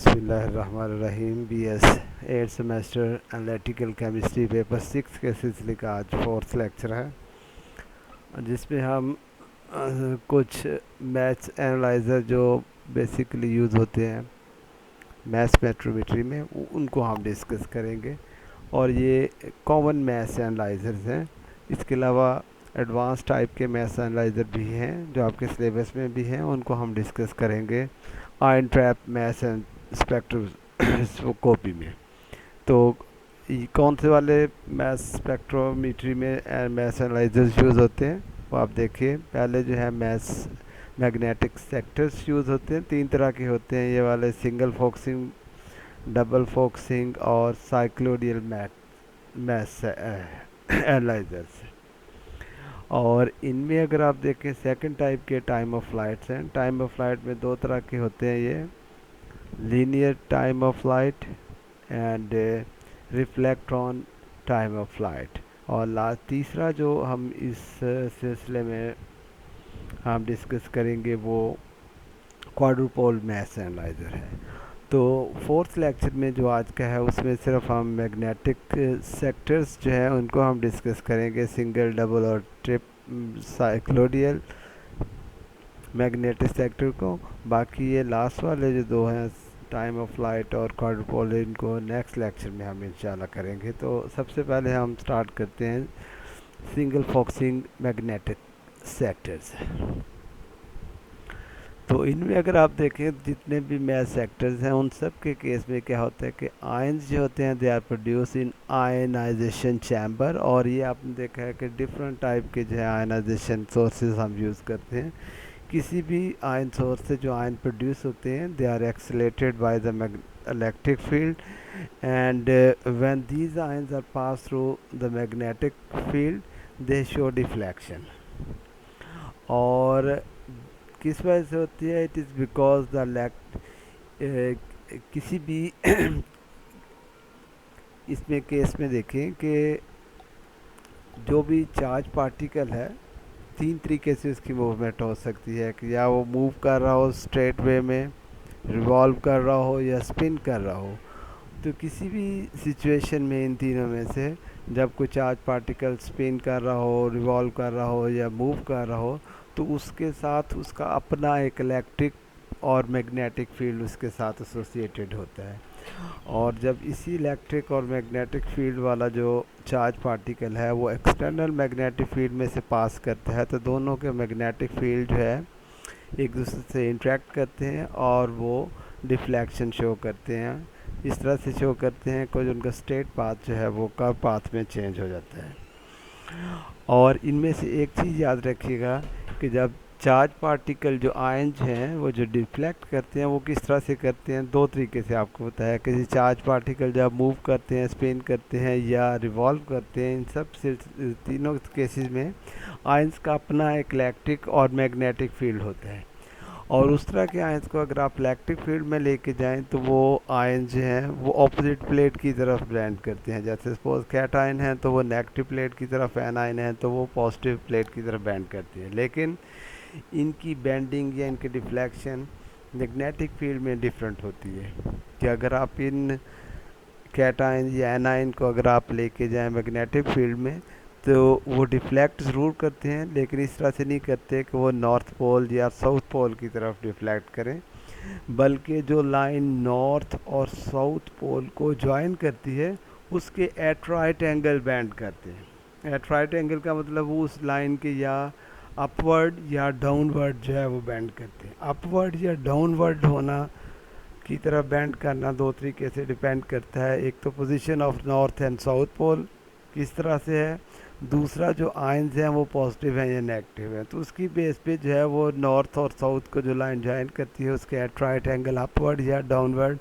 बिस्मिल्लाहिर्रहमानिर्रहीम BS 8 semester analytical chemistry paper 6 के सिलसिले का आज 4th लेक्चर है, जिसमें हम कुछ मैथ्स एनालाइज़र जो बेसिकली यूज़ होते हैं मैथ स्पेक्ट्रोमेट्री में उनको हम डिस्कस करेंगे। और ये कॉमन मैथ्स एनालाइज़र्स हैं। इसके अलावा एडवांस टाइप के मैथ्स एनालाइज़र भी हैं जो आपके सिलेबस में भी हैं, उनको हम डिस्कस करेंगे ion trap maths and spectroscopy में। तो कौन से वाले मैथ्स स्पेक्ट्रोमेट्री में मैथ्स एनालाइजर्स यूज़ होते हैं वो आप देखिए। पहले जो है मैथ्स मैग्नेटिक सेक्टर्स यूज़ होते हैं, 3 तरह के होते हैं ये वाले, सिंगल फोकसिंग, डबल फोकसिंग और साइक्लोडियल मैथ्स एनालाइजर्स। और इनमें अगर आप देखें सेकंड टाइप के टाइम ऑफ फ्लाइट्स हैं। टाइम ऑफ फ्लाइट में 2 तरह के होते हैं, ये linear time of flight and reflectron time of flight. और लास्ट तीसरा जो हम इस सिलसिले में हम डिस्कस करेंगे वो क्वाड्रुपोल मैथ्स एनालाइजर है। तो 4th लेक्चर में जो आज का है उसमें सिर्फ हम मैग्नेटिक सेक्टर्स जो है उनको हम डिस्कस करेंगे, सिंगल, डबल और ट्रिप साइक्लोडियल मैग्नेटिक सेक्टर को। बाकी ये लास्ट वाले जो 2 हैं टाइम ऑफ फ्लाइट और क्वाड्रुपोल, इनको नेक्स्ट लेक्चर में हम इंशाल्लाह करेंगे। तो सबसे पहले हम स्टार्ट करते हैं सिंगल फोकसिंग मैग्नेटिक सेक्टर्स। तो इनमें अगर आप देखें जितने भी मैथ सेक्टर्स हैं उन सब के केस में क्या होता है कि आयंस जो होते हैं they are produced in ionisation chamber. और ये आपने देखा है कि डिफरेंट टाइप के जो है आयनाइजेशन सोर्सेज हम यूज़ करते हैं। किसी भी आयन सोर्स से जो आयन प्रोड्यूस होते हैं they are accelerated by the electric field and when these ions are pass through the magnetic field they show deflection. और किस वजह से होती है? इट इज़ बिकॉज द किसी भी इसमें केस में देखें कि जो भी चार्ज पार्टिकल है 3 तरीके से उसकी मूवमेंट हो सकती है कि या वो मूव कर रहा हो स्ट्रेट वे में, रिवॉल्व कर रहा हो या स्पिन कर रहा हो। तो किसी भी सिचुएशन में इन तीनों में से जब कोई चार्ज पार्टिकल स्पिन कर रहा हो, रिवॉल्व कर रहा हो या मूव कर रहा हो तो उसके साथ उसका अपना एक इलेक्ट्रिक और मैग्नेटिक फील्ड उसके साथ एसोसिएटेड होता है। और जब इसी इलेक्ट्रिक और मैग्नेटिक फील्ड वाला जो चार्ज पार्टिकल है वो एक्सटर्नल मैग्नेटिक फील्ड में से पास करता है तो दोनों के मैग्नेटिक फील्ड जो है एक दूसरे से इंटरेक्ट करते हैं और वो डिफ्लेक्शन शो करते हैं। इस तरह से शो करते हैं कुछ उनका स्ट्रेट पाथ जो है वो कर्व पाथ में चेंज हो जाता है। और इनमें से एक चीज़ याद रखिएगा कि जब चार्ज पार्टिकल जो आयंस हैं वो जो डिफ्लेक्ट करते हैं वो किस तरह से करते हैं, 2 तरीके से आपको बताया। किसी चार्ज पार्टिकल जब मूव करते हैं, स्पिन करते हैं या रिवॉल्व करते हैं, इन सब तीनों केसेस में आयंस का अपना एक इलेक्ट्रिक और मैग्नेटिक फील्ड होता है। और उस तरह के आयंस को अगर आप इलेक्ट्रिक फील्ड में लेके जाएं तो वो आयंस जो हैं वो ऑपोजिट प्लेट की तरफ ब्लेंड करते हैं। जैसे सपोज कैटायन है तो वो नेगेटिव प्लेट की तरफ, एनायन है तो वो पॉजिटिव प्लेट की तरफ बेंड करती है। लेकिन इनकी बेंडिंग या इनकी डिफ्लेक्शन मैग्नेटिक फील्ड में डिफरेंट होती है कि अगर आप इन कैटायन या एनायन को अगर आप लेके जाएं मैग्नेटिक फील्ड में तो वो डिफ्लेक्ट ज़रूर करते हैं, लेकिन इस तरह से नहीं करते कि वो नॉर्थ पोल या साउथ पोल की तरफ डिफ्लेक्ट करें, बल्कि जो लाइन नॉर्थ और साउथ पोल को ज्वाइन करती है उसके एट राइट एंगल बेंड करते हैं। एट राइट एंगल का मतलब वो उस लाइन के या अपवर्ड या डाउनवर्ड जो है वो बेंड करते हैं। अपवर्ड या डाउनवर्ड होना की तरफ बेंड करना 2 तरीके से डिपेंड करता है। एक तो position of north and south pole किस तरह से है, दूसरा जो आयंस हैं वो पॉजिटिव हैं या नेगेटिव हैं। तो उसकी बेस पे जो है वो नॉर्थ और साउथ को जो लाइन ज्वाइन करती है उसके एट राइट एंगल अपवर्ड या डाउनवर्ड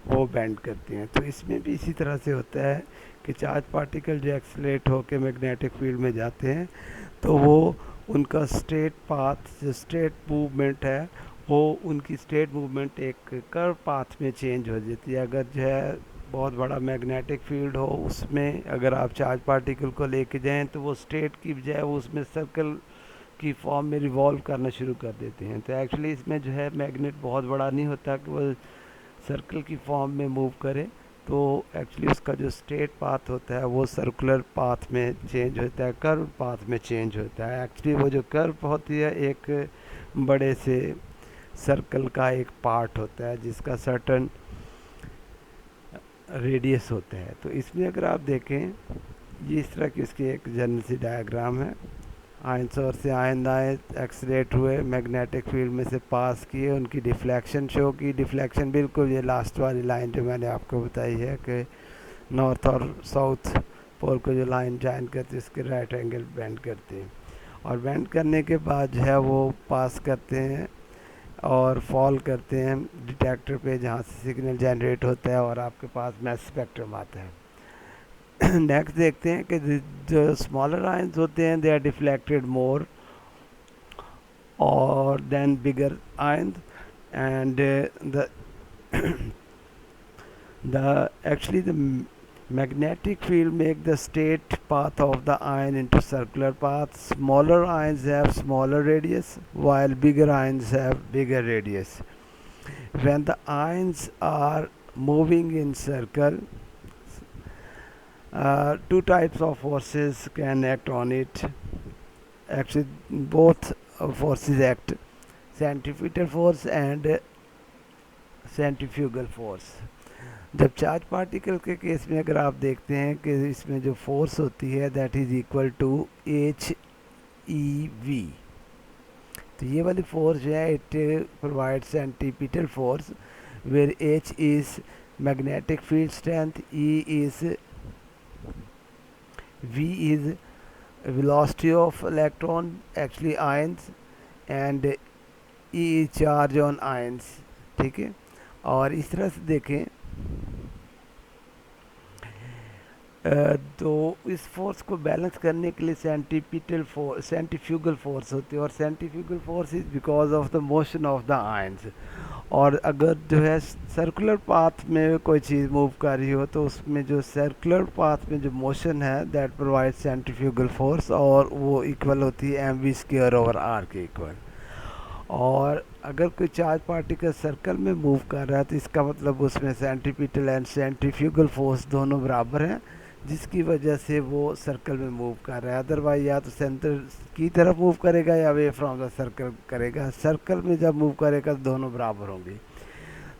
वो बेंड करती हैं। तो इसमें भी इसी तरह से होता है कि चार्ज पार्टिकल जो एक्सलेट होकर मैग्नेटिक फील्ड में जाते हैं तो वो उनका स्ट्रेट पाथ जो स्ट्रेट मूवमेंट है वो उनकी स्ट्रेट मूवमेंट एक कर्व पाथ में चेंज हो जाती है। अगर जो है बहुत बड़ा मैग्नेटिक फील्ड हो उसमें अगर आप चार्ज पार्टिकल को लेके जाएं तो वो स्ट्रेट की बजाय वो उसमें सर्कल की फॉर्म में रिवॉल्व करना शुरू कर देते हैं। तो एक्चुअली इसमें जो है मैग्नेट बहुत बड़ा नहीं होता कि वो सर्कल की फॉर्म में मूव करे तो एक्चुअली उसका जो स्ट्रेट पाथ होता है वो सर्कुलर पाथ में चेंज होता है, कर्व पाथ में चेंज होता है। एक्चुअली वो जो कर्व होती है एक बड़े से सर्कल का एक पार्ट होता है जिसका सर्टन रेडियस होता है। तो इसमें अगर आप देखें ये इस तरह की इसकी एक जनरल सी डायग्राम है। आयन सोर्स से आयन आए, एक्सलेट हुए, मैग्नेटिक फील्ड में से पास किए, उनकी डिफ्लेक्शन शो की। डिफ्लेक्शन बिल्कुल ये लास्ट वाली लाइन जो मैंने आपको बताई है कि नॉर्थ और साउथ पोल को जो लाइन ज्वाइन करती है उसके राइट एंगल बेंड करती है, और बेंड करने के बाद जो है वो पास करते हैं और फॉल करते हैं डिटेक्टर पे जहाँ से सिग्नल जनरेट होता है और आपके पास मैस स्पेक्ट्रम आता है। नेक्स्ट देखते हैं कि जो स्मॉलर आयंस होते हैं दे आर डिफ्लेक्टेड मोर और than bigger ions and the actually the magnetic field make the straight path of the ion into circular path. Smaller ions have smaller radius while bigger ions have bigger radius. When the ions are moving in circle, two types of forces can act on it. Actually both forces act, centrifugal force and centrifugal force. जब charge particle के case में अगर आप देखते हैं कि इसमें जो फोर्स होती है that is equal to H E V, तो ये वाली फोर्स जो है it provide centripetal force where H is magnetic field strength, E is V is velocity of electron actually ions and E is charge on ions. ठीक है, और इस तरह से देखें तो इस फोर्स को बैलेंस करने के लिए सेंट्रीफ्यूगल फोर्स होती है, और centrifugal force is because of the motion of the ions. और अगर जो है सर्कुलर पाथ में कोई चीज़ मूव कर रही हो तो उसमें जो सर्कुलर पाथ में जो मोशन है दैट प्रोवाइड सेंट्रीफ्यूगल फोर्स, और वो इक्वल होती है mv² ओवर r के इक्वल। और अगर कोई चार्ज पार्टिकल सर्कल में मूव कर रहा है तो इसका मतलब उसमें सेंट्रीपिटल एंड सेंट्रीफ्यूगल फोर्स दोनों बराबर हैं, जिसकी वजह से वो सर्कल में मूव कर रहा है। अदरवाइज या तो सेंटर की तरफ मूव करेगा या वे फ्रॉम द सर्कल करेगा। सर्कल में जब मूव करेगा तो दोनों बराबर होंगे।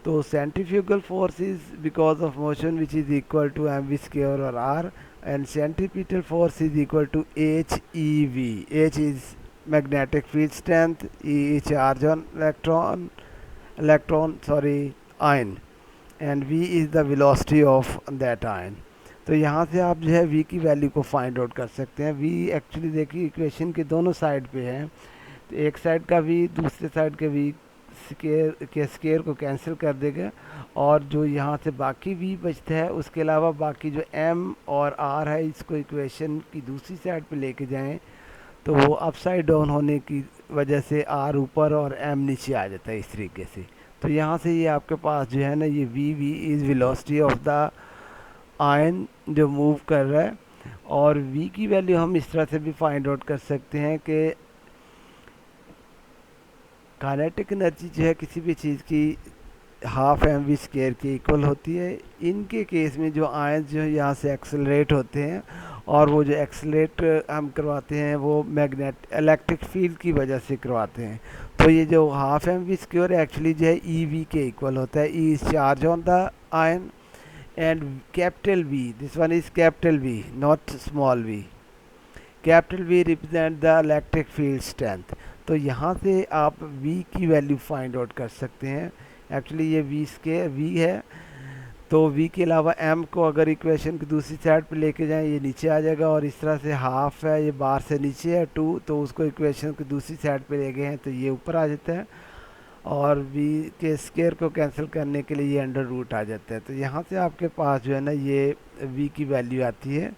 तो centrifugal force is because of motion which is equal to mv² और r, and centripetal force is equal to H E V. H is magnetic field strength, E is charge on ion, and V is the velocity of that ion. तो यहाँ से आप जो है V की value को find out कर सकते हैं। V एक्चुअली देखिए इक्वेशन के दोनों साइड पे है, तो एक साइड का V दूसरे साइड के V के स्केयर को कैंसिल कर देगा, और जो यहाँ से बाकी V बचता है उसके अलावा बाकी जो M और R है इसको इक्वेशन की दूसरी साइड पे लेके जाएं तो वो अपसाइड डाउन होने की वजह से R ऊपर और M नीचे आ जाता है इस तरीके से। तो यहाँ से ये आपके पास जो है ना ये V is velocity of the ion जो मूव कर रहा है, और V की वैल्यू हम इस तरह से भी फाइंड आउट कर सकते हैं कि काइनेटिक एनर्जी जो है किसी भी चीज़ की हाफ mv² की इक्वल होती है। इनके केस में जो आयन जो यहाँ से एक्सेलरेट होते हैं और वो जो एक्सेलरेट हम करवाते हैं वो मैग्नेट इलेक्ट्रिक फील्ड की वजह से करवाते हैं। तो ये जो हाफ mv² एक्चुअली जो है ev के इक्वल होता है। ई is charge on the ion and capital V, this one is capital V not small v। Capital V represent the electric field strength. तो यहाँ से आप V की वैल्यू फाइंड आउट कर सकते हैं। एक्चुअली ये V है, तो V के अलावा M को अगर इक्वेशन की दूसरी साइड पे लेके जाएं ये नीचे आ जाएगा, और इस तरह से हाफ है ये बार से नीचे है 2, तो उसको इक्वेशन की दूसरी साइड पे ले गए हैं तो ये ऊपर आ जाता है, और V के स्केयर को कैंसिल करने के लिए ये अंडर रूट आ जाता है। तो यहाँ से आपके पास जो है ना ये V की वैल्यू आती है,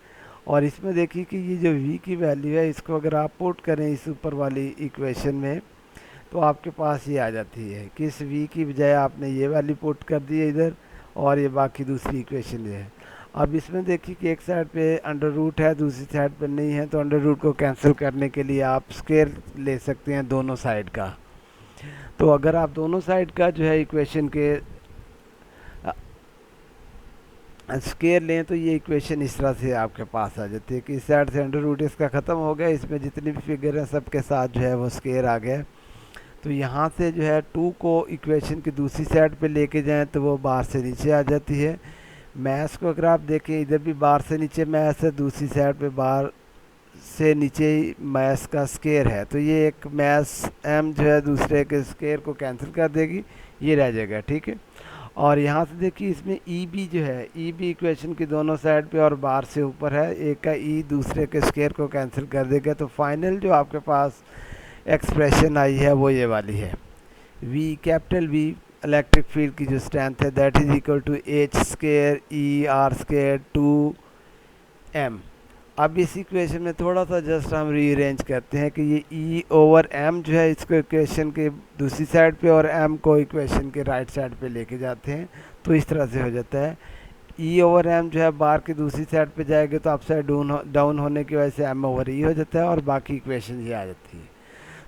और इसमें देखिए कि ये जो V की वैल्यू है इसको अगर आप पुट करें इस ऊपर वाली इक्वेशन में तो आपके पास ये आ जाती है कि इस V की बजाय आपने ये वैल्यू पुट कर दी है इधर, और ये बाकी दूसरी इक्वेशन है। अब इसमें देखिए कि एक साइड पे अंडर रूट है दूसरी साइड पे नहीं है, तो अंडर रूट को कैंसिल करने के लिए आप स्क्वायर ले सकते हैं दोनों साइड का। तो अगर आप दोनों साइड का जो है इक्वेशन के स्केयर लें तो ये इक्वेशन इस तरह से आपके पास आ जाती है कि इस साइड से अंडर रूट इसका ख़त्म हो गया, इसमें जितने भी फिगर हैं सबके साथ जो है वो स्केयर आ गया। तो यहाँ से जो है 2 को इक्वेशन की दूसरी साइड पे लेके जाएं तो वो बार से नीचे आ जाती है। मैथ्स को अगर आप देखें, इधर भी बार से नीचे मैथ्स है, दूसरी साइड पे बार से नीचे ही मैथ्स का स्केयर है, तो ये एक मैथ्स एम जो है दूसरे के स्केयर को कैंसिल कर देगी, ये रह जाएगा, ठीक है। और यहाँ से देखिए इसमें ई बी जो है, ई बी इक्वेशन की दोनों साइड पे और बार से ऊपर है, एक का ई दूसरे के स्केयर को कैंसिल कर देगा, तो फाइनल जो आपके पास एक्सप्रेशन आई है वो ये वाली है। V capital V electric field की जो स्ट्रेंथ है that is equal to H square E R square to M. अब इस इक्वेशन में थोड़ा सा जस्ट हम रीअरेंज करते हैं कि ये ई ओवर एम जो है इसको इक्वेशन के दूसरी साइड पे और एम को इक्वेशन के राइट साइड पे लेके जाते हैं, तो इस तरह से हो जाता है। ई ओवर एम जो है बार की दूसरी साइड पे जाएगा तो अपसाइड डाउन होने की वजह से एम ओवर ई हो जाता है और बाकी इक्वेशन ये आ जाती है।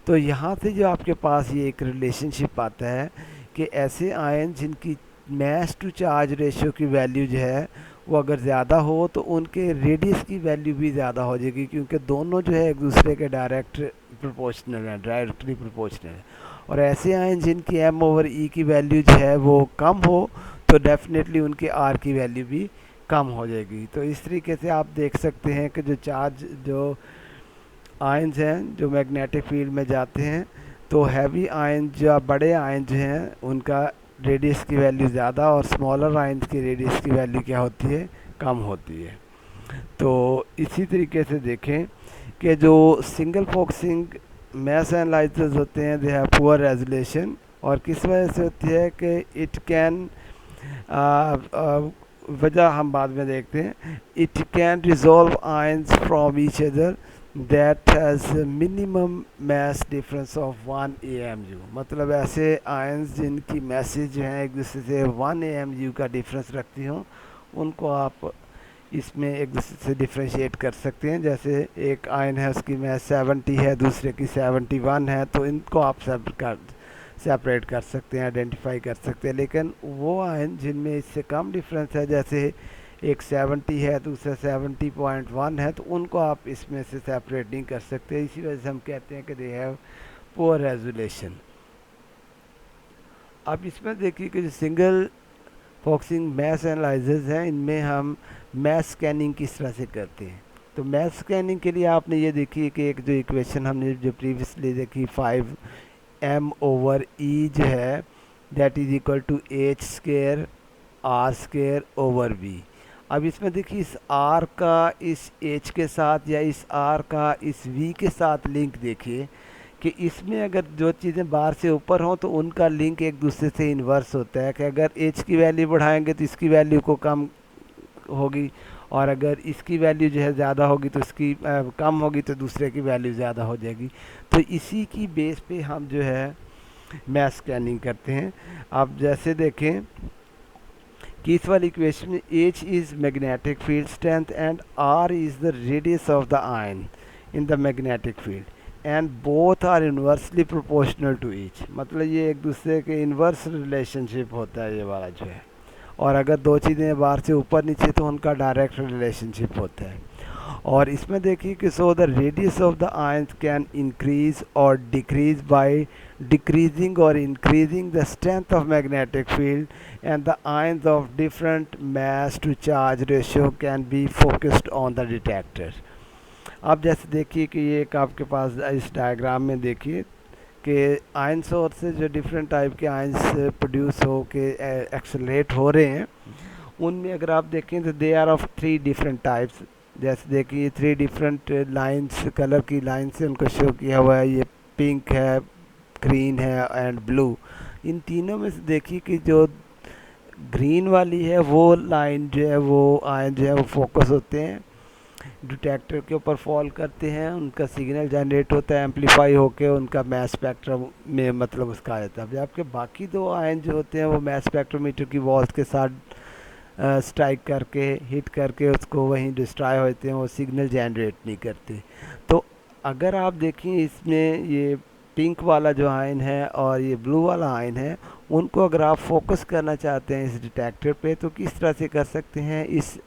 तो यहाँ से जो आपके पास ये एक रिलेशनशिप आता है कि ऐसे आयन जिनकी मैस टू चार्ज रेशियो की वैल्यू जो है वो अगर ज़्यादा हो तो उनके रेडियस की वैल्यू भी ज़्यादा हो जाएगी, क्योंकि दोनों जो है एक दूसरे के डायरेक्ट प्रोपोर्शनल है, डायरेक्टली प्रोपोर्शनल है। और ऐसे आयन जिनकी एम ओवर ई की वैल्यू जो है वो कम हो तो डेफिनेटली उनकी आर की वैल्यू भी कम हो जाएगी। तो इस तरीके से आप देख सकते हैं कि जो आयन्स हैं जो मैग्नेटिक फील्ड में जाते हैं, तो हैवी आयन जो बड़े आयन जो हैं उनका रेडियस की वैल्यू ज़्यादा और स्मॉलर आयन्स की रेडियस की वैल्यू क्या होती है, कम होती है। तो इसी तरीके से देखें कि जो सिंगल फोकसिंग मैस एनालाइजर्स होते हैं दे हैव पुअर रेजोल्यूशन, और किस वजह से होती है कि इट कैन वजह हम बाद में देखते हैं। It can resolve ions from each other that has minimum mass difference of 1 AMU, मतलब ऐसे आयन्स जिनकी मैसेज जो हैं एक दूसरे से 1 AMU का डिफरेंस रखती हों उनको आप इसमें एक दूसरे से डिफ्रेंशिएट कर सकते हैं। जैसे एक आयन है उसकी मैस 70 है, दूसरे की 71 है, तो इनको आप सेपरेट कर सकते हैं, आइडेंटिफाई कर सकते हैं। लेकिन वो आयन जिनमें इससे कम डिफरेंस है, जैसे एक 70 है दूसरा 70.1 है, तो उनको आप इसमें से सेपरेट नहीं कर सकते। इसी वजह से हम कहते हैं कि दे हैव पुअर रेजोल्यूशन। अब इसमें देखिए कि जो सिंगल फोकसिंग मैस एनालाइजर्स हैं इनमें हम मैस स्कैनिंग किस तरह से करते हैं। तो मैस स्कैनिंग के लिए आपने ये देखिए कि एक जो इक्वेशन हमने जो प्रीवियसली देखी 5m/e जो है that is equal to H square R square over V. अब इसमें देखिए इस r का इस h के साथ या इस r का इस v के साथ लिंक देखिए कि इसमें अगर जो चीज़ें बाहर से ऊपर हों तो उनका लिंक एक दूसरे से इन्वर्स होता है कि अगर h की वैल्यू बढ़ाएंगे तो इसकी वैल्यू को कम होगी, और अगर इसकी वैल्यू जो है ज़्यादा होगी तो इसकी कम होगी तो दूसरे की वैल्यू ज़्यादा हो जाएगी। तो इसी की बेस पे हम जो है मैस स्कैनिंग करते हैं। आप जैसे देखें कि इस वाली इक्वेशन में H is magnetic field strength and R is the radius of the ion in the magnetic field and both are inversely proportional to each, मतलब ये एक दूसरे के इन्वर्स रिलेशनशिप होता है ये वाला जो है। और अगर दो चीज़ें बाहर से ऊपर नीचे तो उनका डायरेक्ट रिलेशनशिप होता है। और इसमें देखिए कि so the radius of the ions can increase और decrease by decreasing or increasing the strength of magnetic field, and the ions of different mass to charge ratio can be focused on the detector। अब जैसे देखिए कि ये एक आपके पास इस diagram में देखिए कि आयन सोर्स से जो डिफरेंट टाइप के आयंस प्रोड्यूस हो के एक्सेलरेट हो रहे हैं, उनमें अगर आप देखें तो they are of 3 different types. जैसे देखिए 3 डिफरेंट लाइंस, कलर की लाइन से उनको शो किया हुआ है, ये पिंक है, ग्रीन है एंड ब्लू। इन तीनों में से देखिए कि जो ग्रीन वाली है वो लाइन जो है वो आयन जो है वो फोकस होते हैं, डिटेक्टर के ऊपर फॉल करते हैं, उनका सिग्नल जनरेट होता है, एम्पलीफाई होकर उनका मैस स्पेक्ट्रम में मतलब उसका आ जाता है। जबकि बाकी 2 आयन जो होते हैं वो मैस स्पेक्ट्रोमीटर की वॉल्स के साथ स्ट्राइक करके हिट करके उसको वहीं डिस्ट्रॉय होते हैं, वो सिग्नल जनरेट नहीं करते। तो अगर आप देखें इसमें ये पिंक वाला जो आयन है और ये ब्लू वाला आयन है, उनको अगर आप फोकस करना चाहते हैं इस डिटेक्टर पे, तो किस तरह से कर सकते हैं। इस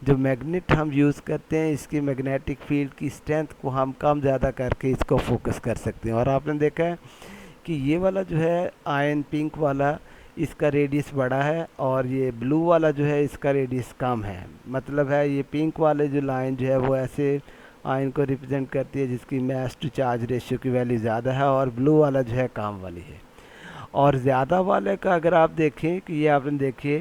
जो मैग्नेट हम यूज़ करते हैं, इसकी मैग्नेटिक फील्ड की स्ट्रेंथ को हम कम ज़्यादा करके इसको फोकस कर सकते हैं। और आपने देखा है कि ये वाला जो है आयन पिंक वाला, इसका रेडियस बड़ा है और ये ब्लू वाला जो है इसका रेडियस कम है। मतलब है ये पिंक वाले जो लाइन जो है वो ऐसे आयन को रिप्रेजेंट करती है जिसकी मास टू चार्ज रेशियो की वैल्यू ज़्यादा है, और ब्लू वाला जो है कम वाली है। और ज़्यादा वाले का अगर आप देखें कि ये आपने देखिए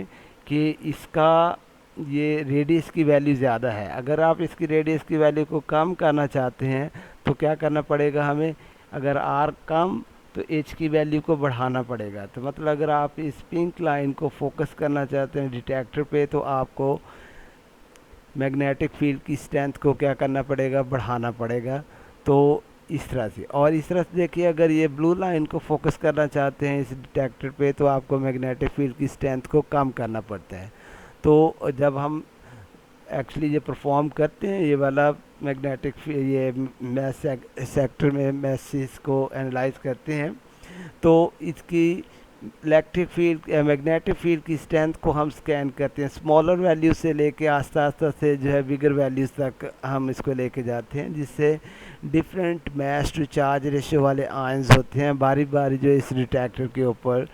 कि इसका ये रेडियस की वैल्यू ज़्यादा है। अगर आप इसकी रेडियस की वैल्यू को कम करना चाहते हैं तो क्या करना पड़ेगा हमें, अगर आर कम तो एच की वैल्यू को बढ़ाना पड़ेगा। तो मतलब अगर आप इस पिंक लाइन को फोकस करना चाहते हैं डिटेक्टर पे, तो आपको मैग्नेटिक फील्ड की स्ट्रेंथ को क्या करना पड़ेगा, बढ़ाना पड़ेगा। तो इस तरह से, और इस तरह से देखिए अगर ये ब्लू लाइन को फोकस करना चाहते हैं इस डिटेक्टर पे, तो आपको मैग्नेटिक फील्ड की स्ट्रेंथ को कम करना पड़ता है। तो जब हम एक्चुअली ये परफॉर्म करते हैं ये वाला मैग्नेटिक ये मैस सेक्टर में मैसेज को एनालाइज करते हैं, तो इसकी इलेक्ट्रिक फील्ड मैग्नेटिक फील्ड की स्ट्रेंथ को हम स्कैन करते हैं। स्मॉलर वैल्यू से लेके आस्ते आस्ते से जो है बिगर वैल्यूज़ तक हम इसको लेके जाते हैं, जिससे different mass to charge ratio वाले आयंस होते हैं बारी बारी जो इस डिटेक्टर के ऊपर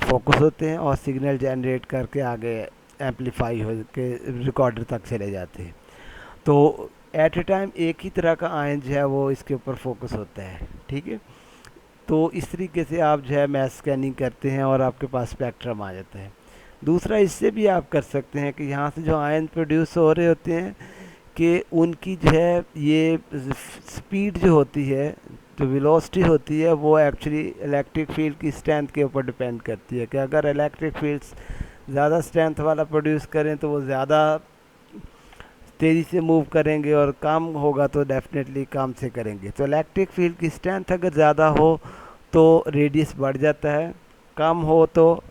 फोकस होते हैं और सिग्नल जनरेट करके आगे एम्पलीफाई हो के रिकॉर्डर तक चले जाते हैं। तो एट ए टाइम एक ही तरह का आयन जो है वो इसके ऊपर फोकस होता है, ठीक है। तो इस तरीके से आप जो है मैस स्कैनिंग करते हैं और आपके पास स्पेक्ट्रम आ जाता है। दूसरा इससे भी आप कर सकते हैं कि यहाँ से जो आयन प्रोड्यूस हो रहे होते हैं कि उनकी जो है ये स्पीड जो होती है, जो वेलोसिटी होती है, वो एक्चुअली इलेक्ट्रिक फील्ड की स्ट्रेंथ के ऊपर डिपेंड करती है। कि अगर इलेक्ट्रिक फील्ड्स ज़्यादा स्ट्रेंथ वाला प्रोड्यूस करें तो वो ज़्यादा तेज़ी से मूव करेंगे, और कम होगा तो डेफिनेटली कम से करेंगे। तो इलेक्ट्रिक फील्ड की स्ट्रेंथ अगर ज़्यादा हो तो रेडियस बढ़ जाता है, कम हो तो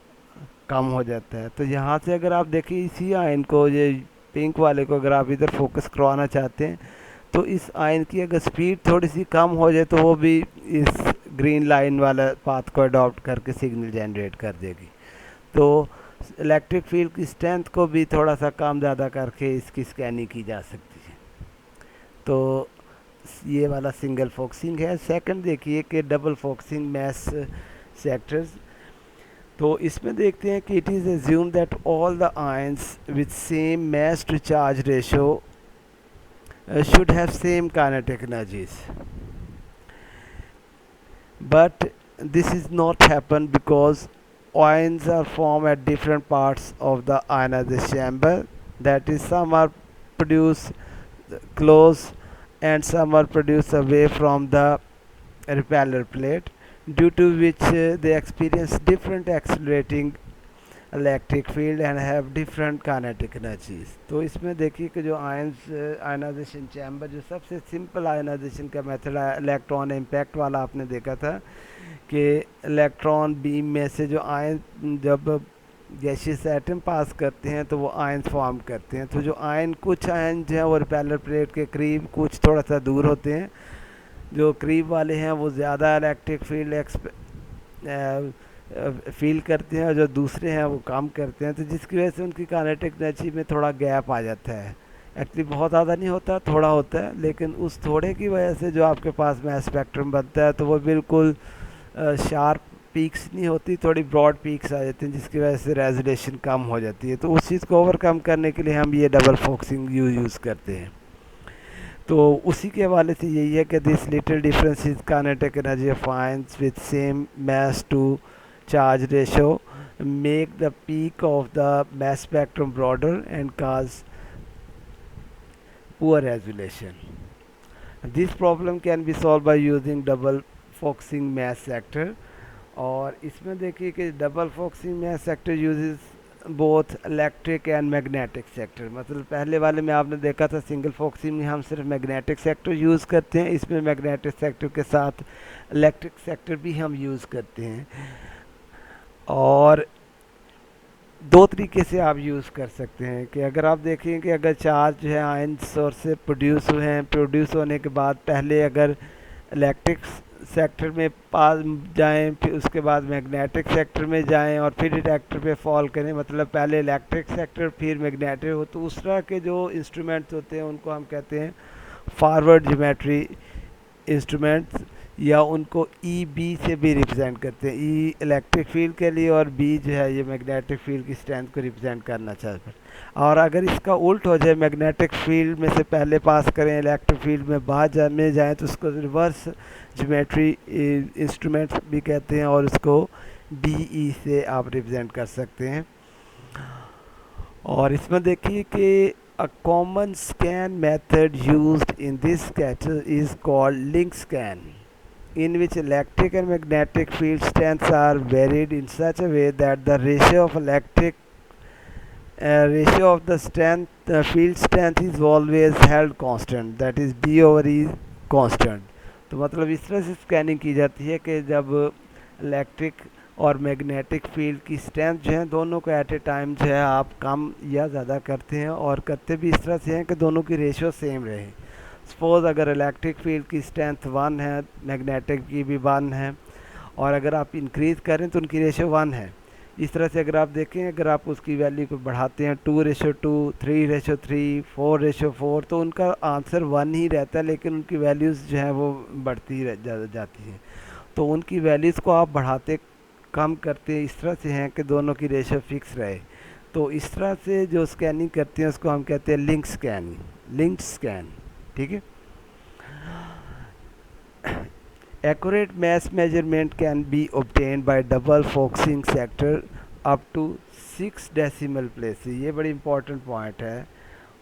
कम हो जाता है। तो यहाँ से अगर आप देखिए इसी आयन को, ये पिंक वाले को अगर आप इधर फोकस करवाना चाहते हैं, तो इस आयन की अगर स्पीड थोड़ी सी कम हो जाए तो वो भी इस ग्रीन लाइन वाला पाथ को अडॉप्ट करके सिग्नल जनरेट कर देगी। तो इलेक्ट्रिक फील्ड की स्ट्रेंथ को भी थोड़ा सा कम ज़्यादा करके इसकी स्कैनिंग की जा सकती है। तो ये वाला सिंगल फोकसिंग है। सेकंड देखिए कि डबल फोकसिंग मैस सेक्टर्स। तो इसमें देखते हैं कि it is assume that all the ions with same mass to charge ratio should have same kinetic energies, but this is not happen because ions are formed at different parts of the ionization chamber. That is, some are produced close and some are produced away from the repeller plate, due to which they experience different accelerating electric field and have different kinetic energies. तो इसमें देखिए कि जो ionization chamber, जो सबसे simple ionization का method है, electron impact वाला आपने देखा था कि इलेक्ट्रॉन बीम में से जो आयन जब गैसियस एटम पास करते हैं तो वो आयन फॉर्म करते हैं। तो जो आयन, कुछ आयन जो है वो रिपेलर प्लेट के करीब, कुछ थोड़ा सा दूर होते हैं। जो करीब वाले हैं वो ज़्यादा इलेक्ट्रिक फील्ड फील करते हैं और जो दूसरे हैं वो काम करते हैं। तो जिसकी वजह से उनकी काइनेटिक एनर्जी में थोड़ा गैप आ जाता है। एक्चुअली बहुत ज़्यादा नहीं होता, थोड़ा होता है, लेकिन उस थोड़े की वजह से जो आपके पास में स्पेक्ट्रम बनता है तो वो बिल्कुल शार्प पीक्स नहीं होती, थोड़ी ब्रॉड पीक्स आ जाती हैं, जिसकी वजह से रेजोल्यूशन कम हो जाती है। तो उस चीज़ को ओवरकम करने के लिए हम ये डबल फोकसिंग यूज़ करते हैं। तो उसी के हवाले से यही है कि this little difference is kinetic energy of ions with same mass to charge ratio make the peak of the mass spectrum broader and cause poor resolution. This problem can be solved by using double focusing mass sector. और इसमें देखिए कि double focusing mass sector uses both electric and magnetic sector. मतलब पहले वाले में आपने देखा था सिंगल फोकसिंग में हम सिर्फ मैग्नेटिक सेक्टर यूज़ करते हैं, इसमें मैग्नेटिक सेक्टर के साथ इलेक्ट्रिक सेक्टर भी हम यूज़ करते हैं। और दो तरीके से आप यूज़ कर सकते हैं कि अगर आप देखें कि अगर चार्ज जो है आयन सोर्स से प्रोड्यूस हुए हैं, प्रोड्यूस होने के बाद पहले अगर इलेक्ट्रिक सेक्टर में पास जाएं, फिर उसके बाद मैग्नेटिक सेक्टर में जाएं और फिर डिटेक्टर पे फॉल करें, मतलब पहले इलेक्ट्रिक सेक्टर फिर मैग्नेटिक हो, तो उस तरह के जो इंस्ट्रूमेंट्स होते हैं उनको हम कहते हैं फॉरवर्ड ज्योमेट्री इंस्ट्रूमेंट्स, या उनको ई बी से भी रिप्रेजेंट करते हैं। ई इलेक्ट्रिक फील्ड के लिए और बी जो है ये मैग्नेटिक फील्ड की स्ट्रेंथ को रिप्रेजेंट करना चाहते हैं। और अगर इसका उल्ट हो जाए, मैग्नेटिक फील्ड में से पहले पास करें, इलेक्ट्रिक फील्ड में बाद में जाएँ, तो उसको रिवर्स ज्योमेट्री इंस्ट्रूमेंट्स भी कहते हैं और उसको बी ई से आप रिप्रेजेंट कर सकते हैं। और इसमें देखिए कि a common scan method used in this scatter is called link scan, in which electric and magnetic field strengths are varied in such a way that the ratio of the field strength is always held constant, that is B over E constant। तो मतलब इस तरह से scanning की जाती है कि जब इलेक्ट्रिक और मैग्नेटिक फील्ड की स्ट्रेंथ जो है दोनों को एट ए टाइम जो है आप कम या ज़्यादा करते हैं, और करते भी इस तरह से हैं कि दोनों की रेशियो सेम रहे। सपोज़ अगर इलेक्ट्रिक फील्ड की स्ट्रेंथ 1 है, मैग्नेटिक की भी 1 है, और अगर आप इंक्रीज़ करें तो उनकी रेशियो 1 है। इस तरह से अगर आप देखें, अगर आप उसकी वैल्यू को बढ़ाते हैं 2:2, 3:3, 4:4, तो उनका आंसर 1 ही रहता है, लेकिन उनकी वैल्यूज़ जो हैं वो बढ़ती जाती हैं। तो उनकी वैल्यूज़ को आप बढ़ाते कम करते इस तरह से हैं कि दोनों की रेशियो फिक्स रहे। तो इस तरह से जो स्कैनिंग करते हैं उसको हम कहते हैं लिंक स्कैन। ठीक है। Accurate mass measurement can be obtained by double focusing sector up to 6 decimal places। ये बड़ी इंपॉर्टेंट पॉइंट है,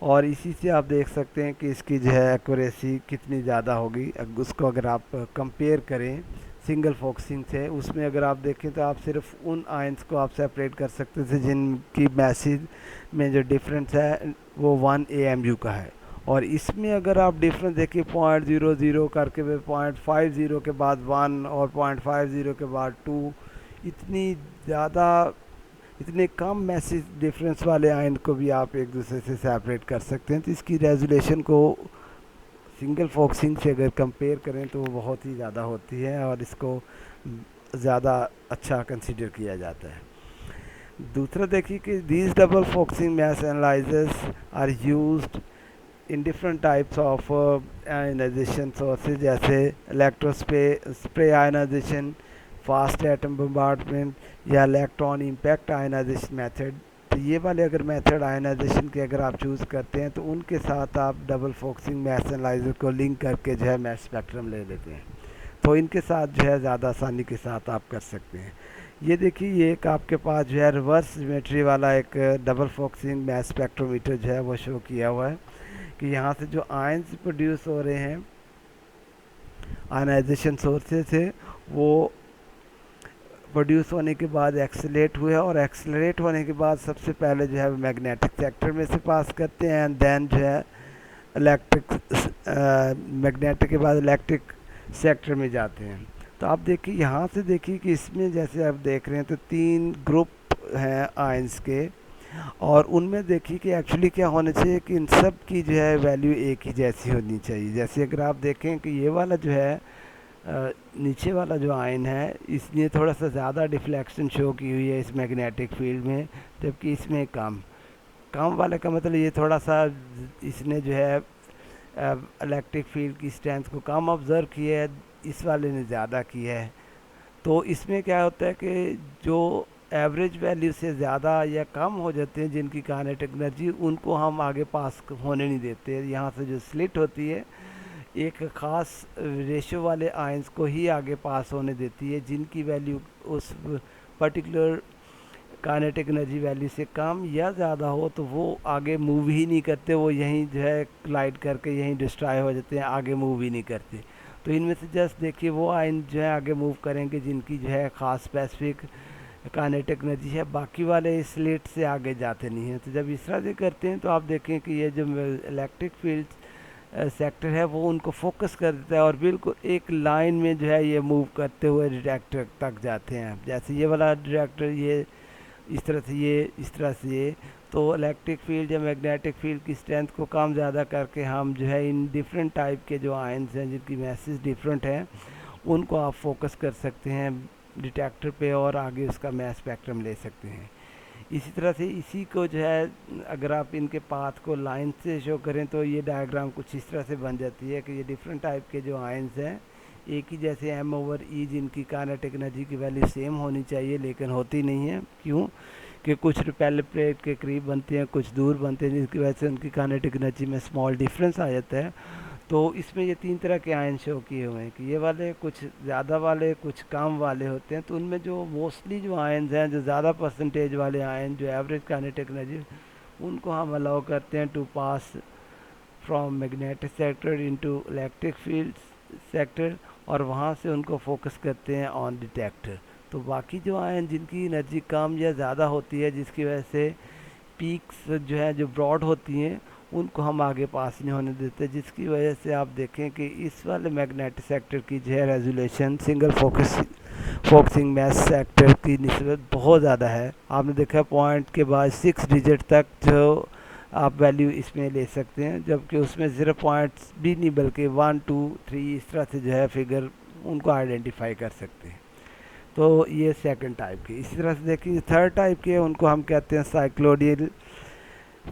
और इसी से आप देख सकते हैं कि इसकी जो है एक्यूरेसी कितनी ज़्यादा होगी। उसको अगर आप कंपेयर करें सिंगल फोकसिंग से, उसमें अगर आप देखें तो आप सिर्फ उन आयंस को आप सेपरेट कर सकते थे जिनकी मैसेज में जो डिफरेंस है वो 1 AMU का है। और इसमें अगर आप डिफरेंस देखिए 0.00 करके 0.50 के बाद 1 और 0.50 के बाद 2, इतने कम मैसेज डिफरेंस वाले आयन को भी आप एक दूसरे से सेपरेट कर सकते हैं। तो इसकी रेजोल्यूशन को सिंगल फोकसिंग से अगर कंपेयर करें तो वो बहुत ही ज़्यादा होती है, और इसको ज़्यादा अच्छा कंसीडर किया जाता है। दूसरा देखिए कि these double focusing mass analysers are used in different types of ionisation sources, जैसे electrospray ionisation, fast atom bombardment, या इलेक्ट्रॉन इम्पैक्ट आयनाइजेशन मेथड। तो ये वाले अगर मेथड आयनाइजेशन के अगर आप चूज़ करते हैं तो उनके साथ आप डबल फोकसिंग मैस एनालाइजर को लिंक करके जो है मैस स्पेक्ट्रम ले लेते हैं। तो इनके साथ जो है ज़्यादा आसानी के साथ आप कर सकते हैं। ये देखिए, ये एक आपके पास जो है रिवर्स ज्योमेट्री वाला एक डबल फोकसिंग मैस स्पेक्ट्रोमीटर जो है वो शो किया हुआ है कि यहाँ से जो आयंस प्रोड्यूस हो रहे हैं आयनाइजेशन सोर्सेज से, वो प्रोड्यूस होने के बाद एक्सेलरेट हुए, और एक्सेलरेट होने के बाद सबसे पहले जो है मैग्नेटिक सेक्टर में से पास करते हैं, एंड देन जो है मैग्नेटिक के बाद इलेक्ट्रिक सेक्टर में जाते हैं। तो आप देखिए, यहाँ से देखिए कि इसमें जैसे आप देख रहे हैं तो 3 ग्रुप हैं आयंस के, और उनमें देखिए कि एक्चुअली क्या होना चाहिए कि इन सब की जो है वैल्यू एक ही जैसी होनी चाहिए। जैसे अगर आप देखें कि ये वाला जो है नीचे वाला जो आयन है, इसने थोड़ा सा ज़्यादा डिफ्लेक्शन शो की हुई है इस मैग्नेटिक फील्ड में, जबकि इसमें कम वाले का मतलब ये थोड़ा सा इसने जो है इलेक्ट्रिक फील्ड की स्ट्रेंथ को कम ऑब्ज़र्व किया है, इस वाले ने ज़्यादा की है। तो इसमें क्या होता है कि जो एवरेज वैल्यू से ज़्यादा या कम हो जाते हैं जिनकी काइनेटिक एनर्जी, उनको हम आगे पास होने नहीं देते। यहाँ से जो स्लिट होती है एक ख़ास रेशियो वाले आयंस को ही आगे पास होने देती है, जिनकी वैल्यू उस पर्टिकुलर काइनेटिक एनर्जी वैल्यू से कम या ज़्यादा हो, तो वो आगे मूव ही नहीं करते, वो यहीं जो है क्लाइड करके यहीं डिस्ट्रॉय हो जाते हैं, आगे मूव ही नहीं करते। तो इनमें से जस्ट देखिए वो आयन जो है आगे मूव करेंगे जिनकी जो है ख़ास स्पेसिफिक काइनेटिक एनर्जी है, बाकी वाले स्लिट से आगे जाते नहीं हैं। तो जब इस तरह से करते हैं तो आप देखें कि ये जो इलेक्ट्रिक फील्ड सेक्टर है वो उनको फोकस कर देता है, और बिल्कुल एक लाइन में जो है ये मूव करते हुए डिटेक्टर तक जाते हैं। जैसे ये वाला डिटेक्टर ये इस तरह से, ये इस तरह से, ये तो इलेक्ट्रिक फील्ड या मैग्नेटिक फील्ड की स्ट्रेंथ को कम ज़्यादा करके हम जो है इन डिफरेंट टाइप के जो आयंस हैं जिनकी मैसेज डिफरेंट हैं, उनको आप फोकस कर सकते हैं डिटेक्टर पे और आगे उसका मैस स्पेक्ट्रम ले सकते हैं। इसी तरह से इसी को जो है अगर आप इनके पाथ को लाइन से शो करें तो ये डायग्राम कुछ इस तरह से बन जाती है कि ये डिफरेंट टाइप के जो आयंस हैं, एक ही जैसे m/e जिनकी काइनेटिक एनर्जी की वैल्यू सेम होनी चाहिए लेकिन होती नहीं है। क्यों? कि कुछ रिपेल प्लेट के करीब बनते हैं, कुछ दूर बनते हैं, जिसकी वजह से उनकी काइनेटिक एनर्जी में स्मॉल डिफरेंस आ जाता है। तो इसमें ये 3 तरह के आयन शो किए हुए हैं कि ये वाले कुछ ज़्यादा वाले कुछ कम वाले होते हैं। तो उनमें जो मोस्टली जो आयन्स हैं, जो ज़्यादा परसेंटेज वाले आयन, जो एवरेज काइनेटिक एनर्जी, उनको हम अलाउ करते हैं to pass from magnetic sector into electric field sector, और वहाँ से उनको फोकस करते हैं ऑन डिटेक्टर। तो बाकी जो आयन जिनकी एनर्जी कम या ज़्यादा होती है, जिसकी वजह से पीक्स जो है जो ब्रॉड होती हैं, उनको हम आगे पास नहीं होने देते, जिसकी वजह से आप देखें कि इस वाले मैग्नेटिक सेक्टर की जो है resolution single focusing mass sector की निस्बत बहुत ज़्यादा है। आपने देखा पॉइंट के बाद 6 डिजिट तक जो आप वैल्यू इसमें ले सकते हैं, जबकि उसमें 0 पॉइंट्स भी नहीं बल्कि 1 2 3 इस तरह से जो है फिगर उनको आइडेंटिफाई कर सकते हैं। तो ये सेकंड टाइप की। इसी तरह से देखिए थर्ड टाइप के, उनको हम कहते हैं साइक्लोडियल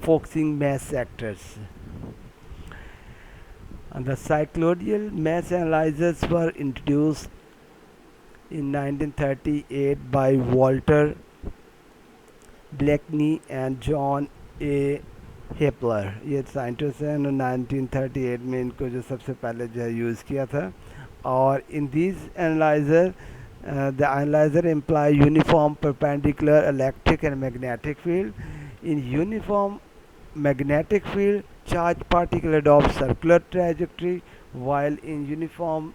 focusing mass sectors. And the cycloidal mass analyzers were introduced in 1938 by Walter Blakeney and John A. Hepler. ये साइंटिस्ट हैं, 1938 में इनको जो सबसे पहले जो है यूज़ किया था। और in these analyser the analyzer imply uniform perpendicular electric and magnetic field. In uniform magnetic field, charged particle adopt circular trajectory, while in uniform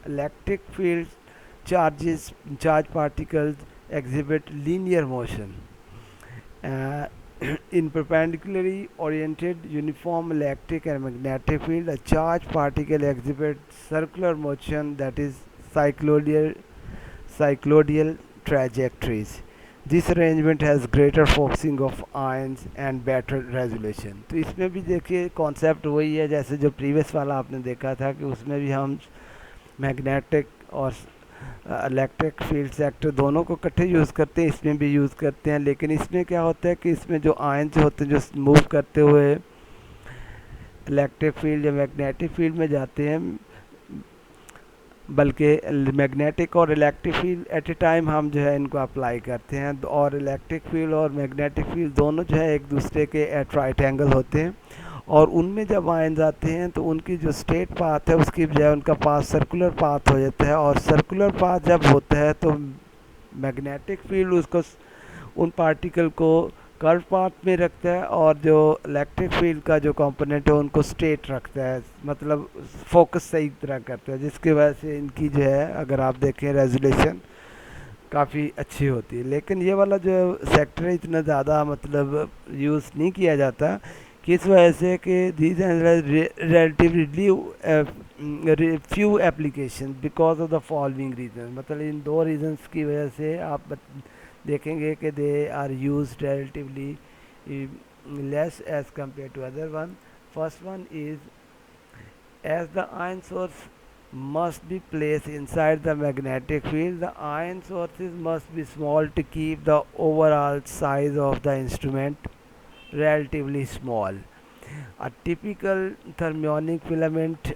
electric field, charged particles exhibit linear motion. Uh, in perpendicularly oriented uniform electric and magnetic field, a charged particle exhibits circular motion, that is cycloidal trajectories. This arrangement has greater focusing of ions and better resolution. तो इसमें भी देखिए concept वही है जैसे जो previous वाला आपने देखा था कि उसमें भी हम मैग्नेटिक और इलेक्ट्रिक फील्ड सेक्टर दोनों को इकट्ठे यूज़ करते हैं, इसमें भी यूज़ करते हैं। लेकिन इसमें क्या होता है कि इसमें जो आयन्स होते हैं जो मूव करते हुए इलेक्ट्रिक फील्ड या मैग्नेटिक फील्ड में जाते हैं, बल्कि मैग्नेटिक और electric field at A time हम जो है इनको अप्लाई करते हैं। और इलेक्ट्रिक फील्ड और मैग्नेटिक फील्ड दोनों जो है एक दूसरे के एट राइट एंगल होते हैं, और उनमें जब आयन्स आते हैं तो उनकी जो स्ट्रेट पाथ है उसकी बजाय उनका पाथ सर्कुलर पाथ हो जाता है। और सर्कुलर पाथ जब होता है तो मैग्नेटिक फील्ड उसको उन पार्टिकल को कर्व पाथ में रखता है, और जो इलेक्ट्रिक फील्ड का जो कंपोनेंट है उनको स्ट्रेट रखता है, मतलब फोकस सही तरह करता है, जिसकी वजह से इनकी जो है अगर आप देखें रेजोल्यूशन काफ़ी अच्छी होती है। लेकिन ये वाला जो सेक्टर है इतना ज़्यादा मतलब यूज़ नहीं किया जाता, किस वजह से कि these relatively few application because of the following reason. मतलब इन दो रीजन्स की वजह से आप देखेंगे कि they are used relatively less as compared to other one. First one is, as the ion source must be placed inside the magnetic field, the ion sources must be small to keep the overall size of the instrument relatively small. A typical thermionic filament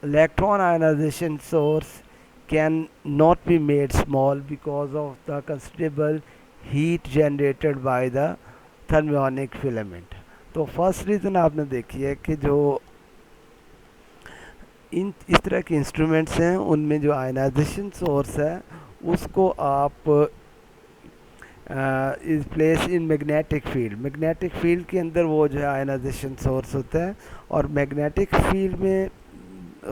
electron ionization source can not be made small because of the considerable heat generated by the thermionic filament. तो first reason आपने देखी है कि जो इस तरह के instruments हैं उनमें जो आयनाइजेशन सोर्स है उसको आप is place in magnetic field के अंदर वो जो है आयनाइजेशन सोर्स होता है, और मैग्नेटिक फील्ड में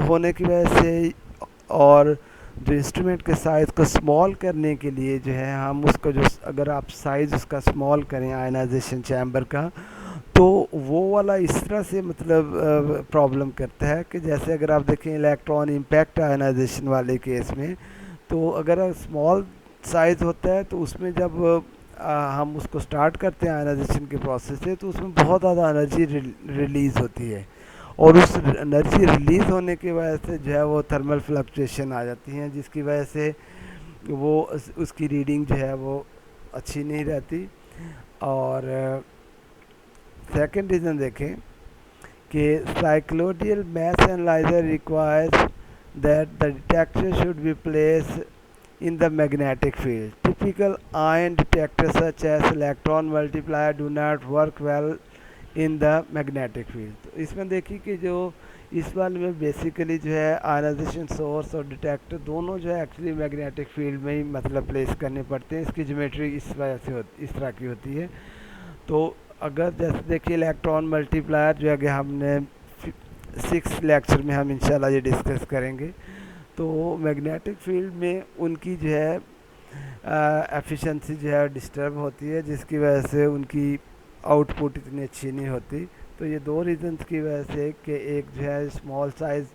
होने की वजह से और जो इंस्ट्रूमेंट के साइज़ को स्मॉल करने के लिए जो है हम उसको जो अगर आप साइज़ उसका स्मॉल करें आयनाइजेशन चैम्बर का, तो वो वाला इस तरह से मतलब प्रॉब्लम करता है कि जैसे अगर आप देखें इलेक्ट्रॉन इम्पैक्ट आयनाइजेशन वाले केस में, तो अगर स्मॉल साइज़ होता है तो उसमें जब हम उसको स्टार्ट करते हैं आयनाइजेशन के प्रोसेस से, तो उसमें बहुत ज़्यादा एनर्जी रिलीज़ होती है, और उस एनर्जी रिलीज होने की वजह से जो है वो थर्मल फ्लक्चुएशन आ जाती हैं, जिसकी वजह से वो उसकी रीडिंग जो है वो अच्छी नहीं रहती। और सेकंड रीज़न देखें कि cycloidal mass analyser requires that the detector should be place in the magnetic field. Typical ion detectors such as electron multiplier do not work well in the magnetic field. तो इसमें देखिए कि जो इस वाले में बेसिकली जो है आयनाइजेशन सोर्स और डिटेक्टर दोनों जो है एक्चुअली मैग्नेटिक फील्ड में ही मतलब प्लेस करने पड़ते हैं। इसकी ज्योमेट्री इस वजह से इस तरह की होती है। तो अगर जैसे देखिए इलेक्ट्रॉन मल्टीप्लायर जो है कि हमने 6 लेक्चर में हम इंशाल्लाह ये डिस्कस करेंगे। तो मैग्नेटिक फील्ड में उनकी जो है एफिशिएंसी जो है डिस्टर्ब होती है, जिसकी वजह से उनकी आउटपुट इतनी अच्छी नहीं होती। तो ये दो रीजंस की वजह से कि एक जो है स्मॉल साइज़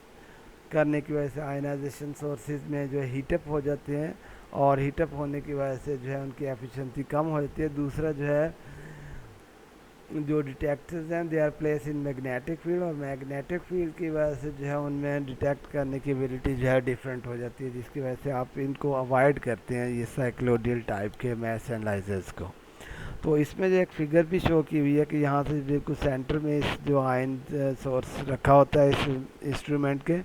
करने की वजह से आयनाइजेशन सोर्सेज में जो है हीटअप हो जाते हैं, और हीटअप होने की वजह से जो है उनकी एफिशिएंसी कम हो जाती है। दूसरा जो है जो डिटेक्टर्स हैं they are place in magnetic field, और मैग्नेटिक फील्ड की वजह से जो है उनमें डिटेक्ट करने की एबिलिटी जो है डिफरेंट हो जाती है, जिसकी वजह से आप इनको अवॉइड करते हैं ये साइक्लोडियल टाइप के मैस एनालाइजर्स को। तो इसमें जो एक फिगर भी शो की हुई है कि यहाँ से बिल्कुल सेंटर में इस जो आयन सोर्स रखा होता है इस इंस्ट्रूमेंट के,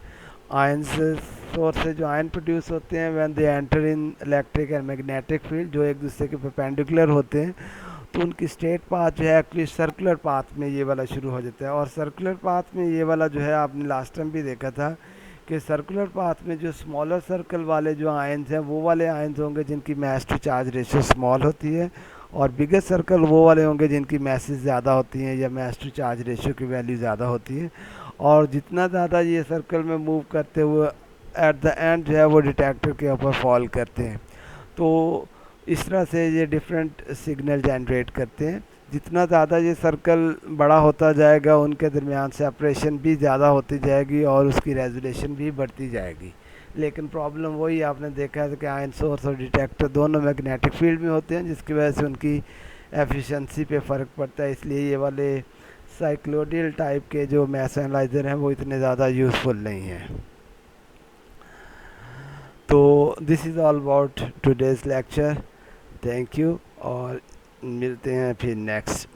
आयन सोर्स से जो आयन प्रोड्यूस होते हैं when they enter in electric and magnetic field, जो एक दूसरे के परपेंडिकुलर होते हैं, तो उनकी स्टेट पाथ जो है एक्चुअली सर्कुलर पाथ में ये वाला शुरू हो जाता है। और सर्कुलर पाथ में ये वाला जो है आपने लास्ट टाइम भी देखा था कि सर्कुलर पाथ में जो स्मॉलर सर्कल वाले जो आयन्स हैं वो वाले आयन्स होंगे जिनकी मास टू चार्ज रेशियो स्मॉल होती है, और बिगर सर्कल वो वाले होंगे जिनकी मैसेज ज़्यादा होती हैं या मास टू चार्ज रेशियो की वैल्यू ज़्यादा होती है। और जितना ज़्यादा ये सर्कल में मूव करते हुए एट द एंड जो है वो डिटेक्टर के ऊपर फॉल करते हैं। तो इस तरह से ये डिफरेंट सिग्नल जनरेट करते हैं। जितना ज़्यादा ये सर्कल बड़ा होता जाएगा उनके दरमियान सेपरेशन भी ज़्यादा होती जाएगी और उसकी रेजोल्यूशन भी बढ़ती जाएगी। लेकिन प्रॉब्लम वही आपने देखा है कि आयन सोर्स और डिटेक्टर दोनों मैग्नेटिक फील्ड में होते हैं, जिसकी वजह से उनकी एफिशिएंसी पे फ़र्क पड़ता है। इसलिए ये वाले साइक्लोडियल टाइप के जो मैस एनालाइजर हैं वो इतने ज़्यादा यूज़फुल नहीं हैं। तो this is all about today's lecture. Thank you, और मिलते हैं फिर नेक्स्ट